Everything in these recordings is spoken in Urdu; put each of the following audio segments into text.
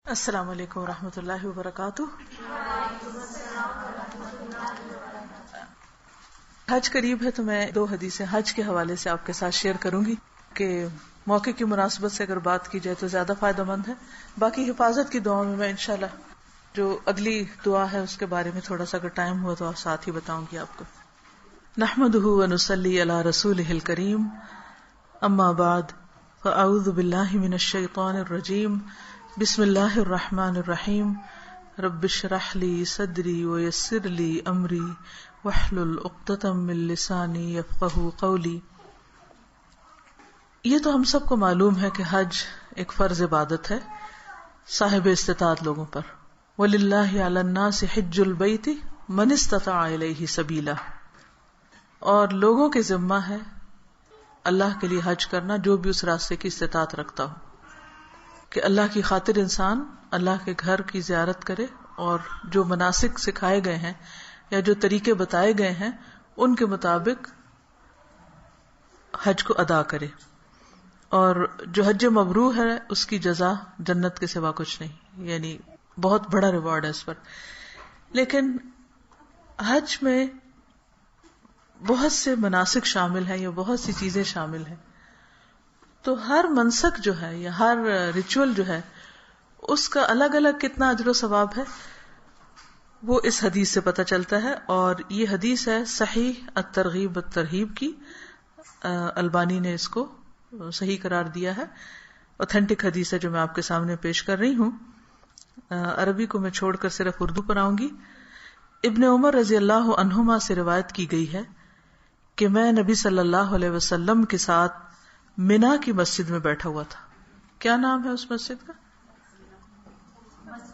السلام علیکم ورحمۃ اللہ وبرکاتہ۔ حج قریب ہے تو میں 2 حدیثیں حج کے حوالے سے آپ کے ساتھ شیئر کروں گی کہ موقع کی مناسبت سے اگر بات کی جائے تو زیادہ فائدہ مند ہے۔ باقی حفاظت کی دعا میں انشاءاللہ جو اگلی دعا ہے اس کے بارے میں تھوڑا سا اگر ٹائم ہوا تو آپ ساتھ ہی بتاؤں گی آپ کو۔ نحمدہ ونصلی علی رسولہ الکریم، اما بعد فاعوذ باللہ من الشیطان الرجیم، بسم اللہ الرحمن الرحیم، رب اشرح لی صدری ویسر لی امری واحلل عقدۃ من لسانی یفقہوا قولی۔ یہ تو ہم سب کو معلوم ہے کہ حج ایک فرض عبادت ہے صاحب استطاعت لوگوں پر۔ وَلِلَّهِ عَلَى النَّاسِ حِجُّ الْبَيْتِ مَنِ اسْتَطَاعَ إِلَيْهِ سَبِيلًا، اور لوگوں کے ذمہ ہے اللہ کے لیے حج کرنا جو بھی اس راستے کی استطاعت رکھتا ہو، کہ اللہ کی خاطر انسان اللہ کے گھر کی زیارت کرے اور جو مناسک سکھائے گئے ہیں یا جو طریقے بتائے گئے ہیں ان کے مطابق حج کو ادا کرے، اور جو حج مبرور ہے اس کی جزا جنت کے سوا کچھ نہیں، یعنی بہت بڑا ریوارڈ ہے اس پر۔ لیکن حج میں بہت سے مناسک شامل ہیں یا بہت سی چیزیں شامل ہیں، تو ہر منسک جو ہے یا ہر ریچول جو ہے اس کا الگ الگ کتنا اجر و ثواب ہے وہ اس حدیث سے پتہ چلتا ہے، اور یہ حدیث ہے صحیح الترغیب والترہیب کی۔ البانی نے اس کو صحیح قرار دیا ہے، اوتھینٹک حدیث ہے جو میں آپ کے سامنے پیش کر رہی ہوں۔ عربی کو میں چھوڑ کر صرف اردو پر آؤں گی۔ ابن عمر رضی اللہ عنہما سے روایت کی گئی ہے کہ میں نبی صلی اللہ علیہ وسلم کے ساتھ منا کی مسجد میں بیٹھا ہوا تھا۔ کیا نام ہے اس مسجد کا؟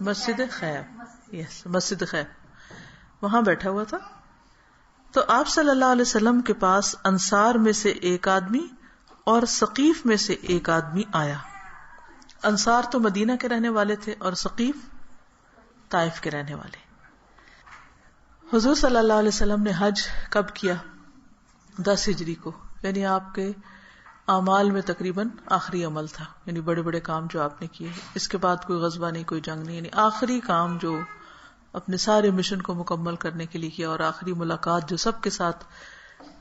مسجد خیف۔ یس، مسجد خیف۔ وہاں بیٹھا ہوا تھا تو آپ صلی اللہ علیہ وسلم کے پاس انصار میں سے ایک آدمی اور ثقیف میں سے ایک آدمی آیا۔ انصار تو مدینہ کے رہنے والے تھے اور ثقیف طائف کے رہنے والے۔ حضور صلی اللہ علیہ وسلم نے حج کب کیا؟ 10 ہجری کو، یعنی آپ کے اعمال میں تقریباً آخری عمل تھا، یعنی بڑے بڑے کام جو آپ نے کیے۔ اس کے بعد کوئی غزوہ نہیں، کوئی جنگ نہیں، یعنی آخری کام جو اپنے سارے مشن کو مکمل کرنے کے لیے کیا، اور آخری ملاقات جو سب کے ساتھ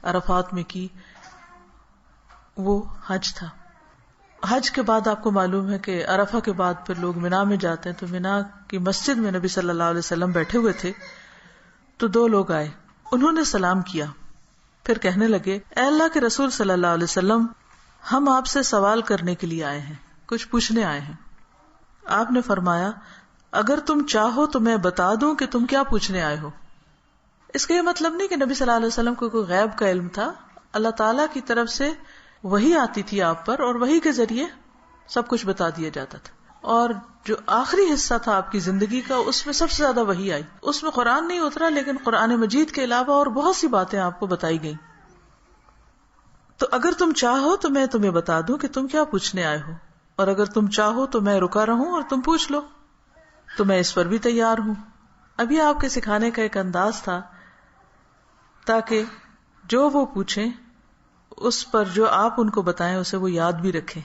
عرفات میں کی وہ حج تھا۔ حج کے بعد آپ کو معلوم ہے کہ عرفہ کے بعد پھر لوگ منا میں جاتے ہیں، تو منا کی مسجد میں نبی صلی اللہ علیہ وسلم بیٹھے ہوئے تھے تو 2 لوگ آئے، انہوں نے سلام کیا، پھر کہنے لگے اے اللہ کے رسول صلی اللہ علیہ وسلم، ہم آپ سے سوال کرنے کے لیے آئے ہیں، کچھ پوچھنے آئے ہیں۔ آپ نے فرمایا اگر تم چاہو تو میں بتا دوں کہ تم کیا پوچھنے آئے ہو۔ اس کا یہ مطلب نہیں کہ نبی صلی اللہ علیہ وسلم کو کوئی غیب کا علم تھا، اللہ تعالیٰ کی طرف سے وحی آتی تھی آپ پر، اور وحی کے ذریعے سب کچھ بتا دیا جاتا تھا۔ اور جو آخری حصہ تھا آپ کی زندگی کا، اس میں سب سے زیادہ وحی آئی، اس میں قرآن نہیں اترا لیکن قرآن مجید کے علاوہ اور بہت سی باتیں آپ کو بتائی گئیں۔ تو اگر تم چاہو تو میں تمہیں بتا دوں کہ تم کیا پوچھنے آئے ہو، اور اگر تم چاہو تو میں رکا رہوں اور تم پوچھ لو، تو میں اس پر بھی تیار ہوں۔ ابھی آپ کے سکھانے کا ایک انداز تھا تاکہ جو وہ پوچھیں اس پر جو آپ ان کو بتائیں اسے وہ یاد بھی رکھیں۔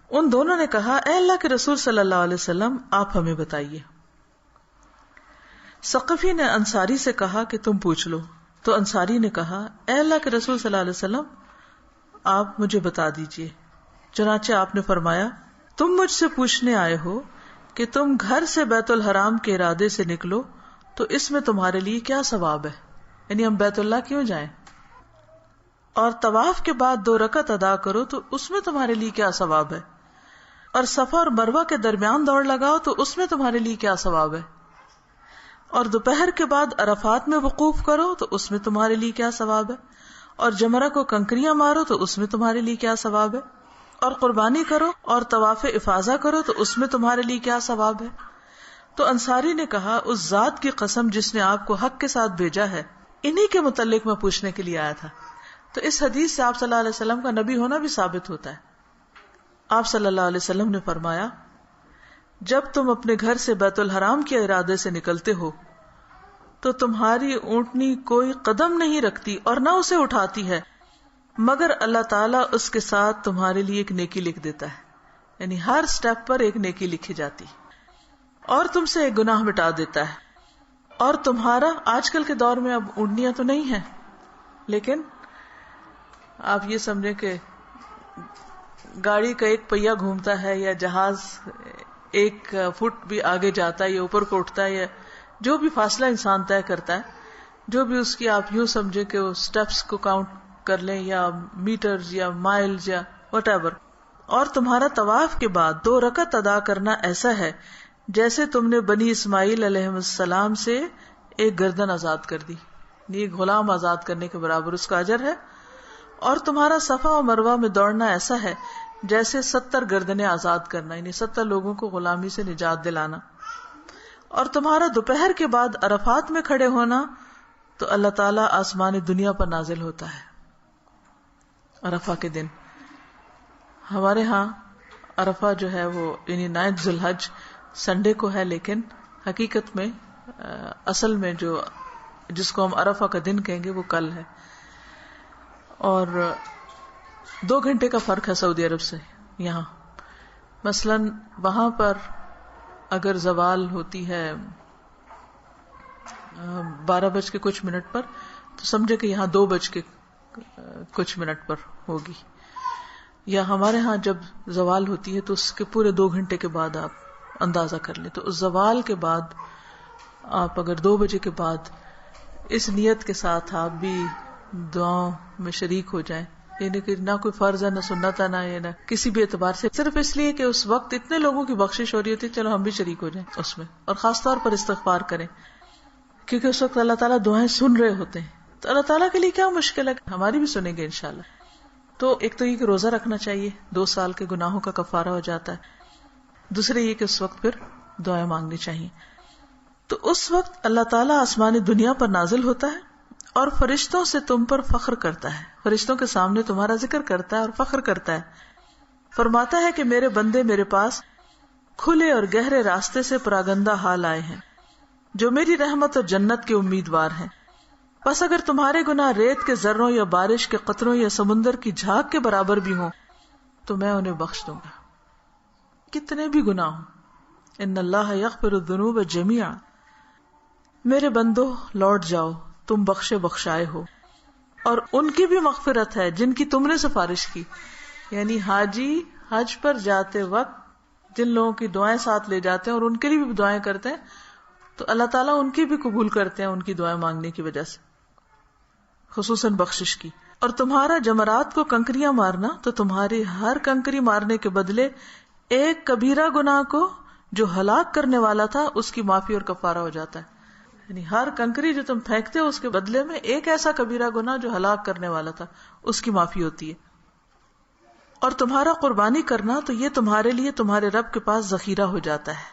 ان دونوں نے کہا اے اللہ کے رسول صلی اللہ علیہ وسلم، آپ ہمیں بتائیے۔ ثقفی نے انصاری سے کہا کہ تم پوچھ لو، تو انصاری نے کہا اے اللہ کے رسول صلی اللہ علیہ وسلم، آپ مجھے بتا دیجئے۔ چنانچہ آپ نے فرمایا تم مجھ سے پوچھنے آئے ہو کہ تم گھر سے بیت الحرام کے ارادے سے نکلو تو اس میں تمہارے لیے کیا ثواب ہے، یعنی ہم بیت اللہ کیوں جائیں، اور طواف کے بعد 2 رکعت ادا کرو تو اس میں تمہارے لیے کیا ثواب ہے، اور صفا اور مروہ کے درمیان دوڑ لگاؤ تو اس میں تمہارے لیے کیا ثواب ہے، اور دوپہر کے بعد عرفات میں وقوف کرو تو اس میں تمہارے لیے کیا ثواب ہے، اور جمرہ کو کنکریاں مارو تو اس میں تمہارے لیے کیا ثواب ہے، اور قربانی کرو اور طواف افاضہ کرو تو اس میں تمہارے لیے کیا ثواب ہے۔ تو انصاری نے کہا اس ذات کی قسم جس نے آپ کو حق کے ساتھ بھیجا ہے، انہی کے متعلق میں پوچھنے کے لیے آیا تھا۔ تو اس حدیث سے آپ صلی اللہ علیہ وسلم کا نبی ہونا بھی ثابت ہوتا ہے۔ آپ صلی اللہ علیہ وسلم نے فرمایا جب تم اپنے گھر سے بیت الحرام کے ارادے سے نکلتے ہو تو تمہاری اونٹنی کوئی قدم نہیں رکھتی اور نہ اسے اٹھاتی ہے مگر اللہ تعالیٰ اس کے ساتھ تمہارے لیے ایک نیکی لکھ دیتا ہے، یعنی ہر سٹیپ پر ایک نیکی لکھی جاتی۔ اور تم سے ایک گناہ مٹا دیتا ہے. اور تمہارا آج کل کے دور میں اب اونٹنیاں تو نہیں ہیں، لیکن آپ یہ سمجھیں کہ گاڑی کا ایک پہیا گھومتا ہے یا جہاز ایک فٹ بھی آگے جاتا ہے یا اوپر کو اٹھتا ہے یا جو بھی فاصلہ انسان طے کرتا ہے، جو بھی اس کی آپ یوں سمجھے کہ وہ سٹیپس کو کاؤنٹ کر لیں یا میٹرز یا مائلز یا وٹ ایور. اور تمہارا طواف کے بعد 2 رکعت ادا کرنا ایسا ہے جیسے تم نے بنی اسماعیل علیہ السلام سے ایک گردن آزاد کر دی، ایک غلام آزاد کرنے کے برابر اس کا اجر ہے. اور تمہارا صفا و مروہ میں دوڑنا ایسا ہے جیسے 70 گردنیں آزاد کرنا، یعنی 70 لوگوں کو غلامی سے نجات دلانا. اور تمہارا دوپہر کے بعد عرفات میں کھڑے ہونا تو اللہ تعالیٰ آسمان دنیا پر نازل ہوتا ہے عرفہ کے دن. ہمارے ہاں عرفہ جو ہے وہ یعنی 9 ذی الحج سنڈے کو ہے، لیکن حقیقت میں اصل میں جو جس کو ہم عرفہ کا دن کہیں گے وہ کل ہے. اور 2 گھنٹے کا فرق ہے سعودی عرب سے یہاں. مثلاً وہاں پر اگر زوال ہوتی ہے 12 کچھ منٹ پر تو سمجھے کہ یہاں 2 کچھ منٹ پر ہوگی. یا ہمارے ہاں جب زوال ہوتی ہے تو اس کے پورے 2 گھنٹے کے بعد آپ اندازہ کر لیں. تو اس زوال کے بعد آپ اگر 2 بجے کے بعد اس نیت کے ساتھ آپ بھی دعاؤں میں شریک ہو جائیں، یعنی کہ نہ کوئی فرض ہے نہ سنت ہے نہ کسی بھی اعتبار سے، صرف اس لیے کہ اس وقت اتنے لوگوں کی بخشش ہو رہی ہوتی ہے، چلو ہم بھی شریک ہو جائیں اس میں. اور خاص طور پر استغفار کریں، کیونکہ اس وقت اللہ تعالیٰ دعائیں سن رہے ہوتے ہیں. تو اللہ تعالیٰ کے لیے کیا مشکل ہے، ہماری بھی سنیں گے انشاءاللہ. تو ایک تو یہ کہ روزہ رکھنا چاہیے، 2 سال کے گناہوں کا کفارہ ہو جاتا ہے. دوسرے یہ کہ اس وقت پھر دعائیں مانگنی چاہیے. تو اس وقت اللہ تعالیٰ آسمان دنیا پر نازل ہوتا ہے اور فرشتوں سے تم پر فخر کرتا ہے، فرشتوں کے سامنے تمہارا ذکر کرتا ہے اور فخر کرتا ہے. فرماتا ہے کہ میرے بندے میرے پاس کھلے اور گہرے راستے سے پراگندہ حال آئے ہیں، جو میری رحمت اور جنت کے امیدوار ہیں. بس اگر تمہارے گناہ ریت کے ذروں یا بارش کے قطروں یا سمندر کی جھاگ کے برابر بھی ہوں تو میں انہیں بخش دوں گا، کتنے بھی گناہ ہوں. ان اللہ یغفر الذنوب جميعا. میرے بندو لوٹ جاؤ، تم بخشے بخشائے ہو، اور ان کی بھی مغفرت ہے جن کی تم نے سفارش کی. یعنی حاجی حج پر جاتے وقت جن لوگوں کی دعائیں ساتھ لے جاتے ہیں اور ان کے لیے بھی دعائیں کرتے ہیں تو اللہ تعالیٰ ان کی بھی قبول کرتے ہیں ان کی دعائیں مانگنے کی وجہ سے، خصوصاً بخشش کی. اور تمہارا جمرات کو کنکریاں مارنا تو تمہاری ہر کنکری مارنے کے بدلے ایک کبیرہ گناہ کو جو ہلاک کرنے والا تھا اس کی معافی اور کفارہ ہو جاتا ہے. یعنی ہر کنکری جو تم پھینکتے ہو اس کے بدلے میں ایک ایسا کبیرہ گناہ جو ہلاک کرنے والا تھا اس کی معافی ہوتی ہے. اور تمہارا قربانی کرنا تو یہ تمہارے لیے تمہارے رب کے پاس ذخیرہ ہو جاتا ہے.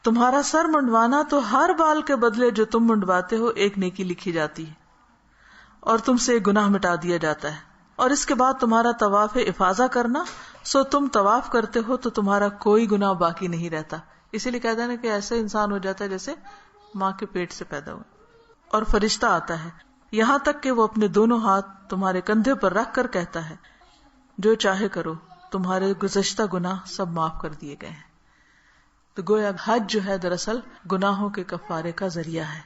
تمہارا سر منڈوانا تو ہر بال کے بدلے جو تم منڈواتے ہو ایک نیکی لکھی جاتی ہے اور تم سے ایک گناہ مٹا دیا جاتا ہے. اور اس کے بعد تمہارا طواف افاضہ کرنا، سو تم طواف کرتے ہو تو تمہارا کوئی گناہ باقی نہیں رہتا. اسی لیے کہتے ہیں کہ ایسے انسان ہو جاتا ہے جیسے ماں کے پیٹ سے پیدا ہوا. اور فرشتہ آتا ہے یہاں تک کہ وہ اپنے دونوں ہاتھ تمہارے کندھے پر رکھ کر کہتا ہے جو چاہے کرو، تمہارے گزشتہ گناہ سب معاف کر دیے گئے ہیں. تو گویا حج جو ہے دراصل گناہوں کے کفارے کا ذریعہ ہے.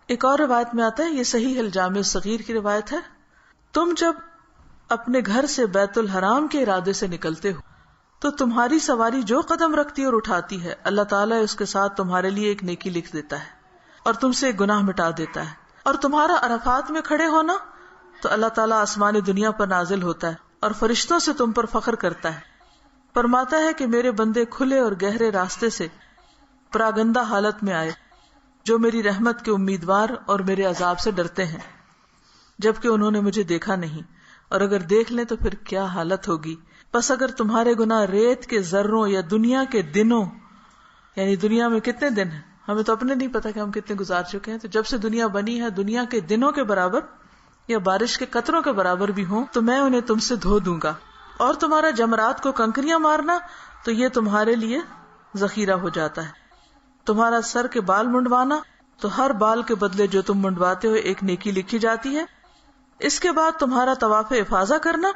ایک اور روایت میں آتا ہے، یہ صحیح الجامع الصغیر کی روایت ہے، تم جب اپنے گھر سے بیت الحرام کے ارادے سے نکلتے ہو تو تمہاری سواری جو قدم رکھتی اور اٹھاتی ہے اللہ تعالیٰ اس کے ساتھ تمہارے لیے ایک نیکی لکھ دیتا ہے اور تم سے ایک گناہ مٹا دیتا ہے. اور تمہارا عرفات میں کھڑے ہونا تو اللہ تعالیٰ آسمان دنیا پر نازل ہوتا ہے اور فرشتوں سے تم پر فخر کرتا ہے. فرماتا ہے کہ میرے بندے کھلے اور گہرے راستے سے پراگندہ حالت میں آئے جو میری رحمت کے امیدوار اور میرے عذاب سے ڈرتے ہیں، جبکہ انہوں نے مجھے دیکھا نہیں، اور اگر دیکھ لیں تو پھر کیا حالت ہوگی. بس اگر تمہارے گناہ ریت کے ذروں یا دنیا کے دنوں، یعنی دنیا میں کتنے دن ہیں ہمیں تو اپنے نہیں پتا کہ ہم کتنے گزار چکے ہیں، تو جب سے دنیا بنی ہے دنیا کے دنوں کے برابر یا بارش کے قطروں کے برابر بھی ہوں تو میں انہیں تم سے دھو دوں گا. اور تمہارا جمرات کو کنکریاں مارنا تو یہ تمہارے لیے ذخیرہ ہو جاتا ہے. تمہارا سر کے بال منڈوانا تو ہر بال کے بدلے جو تم منڈواتے ہو ایک نیکی لکھی جاتی ہے. اس کے بعد تمہارا طواف افاضہ کرنا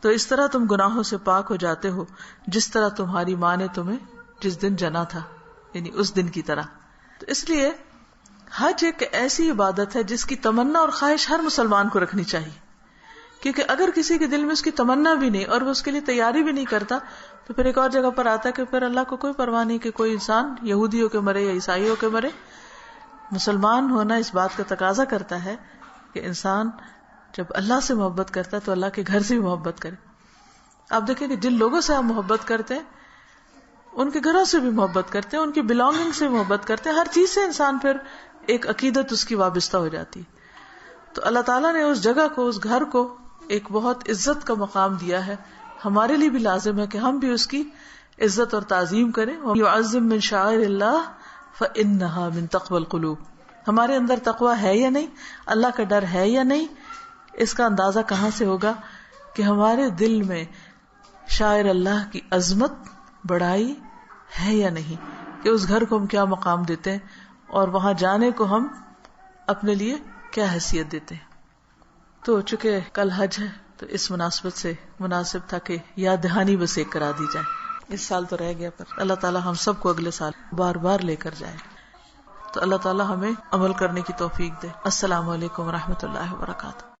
تو اس طرح تم گناہوں سے پاک ہو جاتے ہو جس طرح تمہاری ماں نے تمہیں جس دن جنا تھا. یعنی اس دن کی طرح. تو اس لیے حج ایک ایسی عبادت ہے جس کی تمنا اور خواہش ہر مسلمان کو رکھنی چاہیے، کیونکہ اگر کسی کے دل میں اس کی تمنا بھی نہیں اور وہ اس کے لیے تیاری بھی نہیں کرتا تو پھر ایک اور جگہ پر آتا ہے کہ پھر اللہ کو کوئی پرواہ نہیں کہ کوئی انسان یہودی ہو کے مرے یا عیسائی ہو کے مرے. مسلمان ہونا اس بات کا تقاضا کرتا ہے کہ انسان جب اللہ سے محبت کرتا ہے تو اللہ کے گھر سے بھی محبت کرے. آپ دیکھیں کہ جن لوگوں سے آپ محبت کرتے ہیں ان کے گھروں سے بھی محبت کرتے ہیں، ان کی بلانگنگ سے محبت کرتے ہیں، ہر چیز سے انسان پھر ایک عقیدت اس کی وابستہ ہو جاتی. تو اللہ تعالیٰ نے اس جگہ کو، اس گھر کو ایک بہت عزت کا مقام دیا ہے. ہمارے لیے بھی لازم ہے کہ ہم بھی اس کی عزت اور تعظیم کریں. یعظم من شعائر اللہ فإنها من تقوى القلوب. ہمارے اندر تقوی ہے یا نہیں، اللہ کا ڈر ہے یا نہیں، اس کا اندازہ کہاں سے ہوگا کہ ہمارے دل میں شاعر اللہ کی عظمت، بڑائی ہے یا نہیں، کہ اس گھر کو ہم کیا مقام دیتے ہیں اور وہاں جانے کو ہم اپنے لیے کیا حیثیت دیتے ہیں. تو چونکہ کل حج ہے تو اس مناسبت سے مناسب تھا کہ یاد دہانی بس ایک کرا دی جائے. اس سال تو رہ گیا، پر اللہ تعالیٰ ہم سب کو اگلے سال بار بار لے کر جائے. تو اللہ تعالیٰ ہمیں عمل کرنے کی توفیق دے. السلام علیکم ورحمۃ اللہ وبرکاتہ.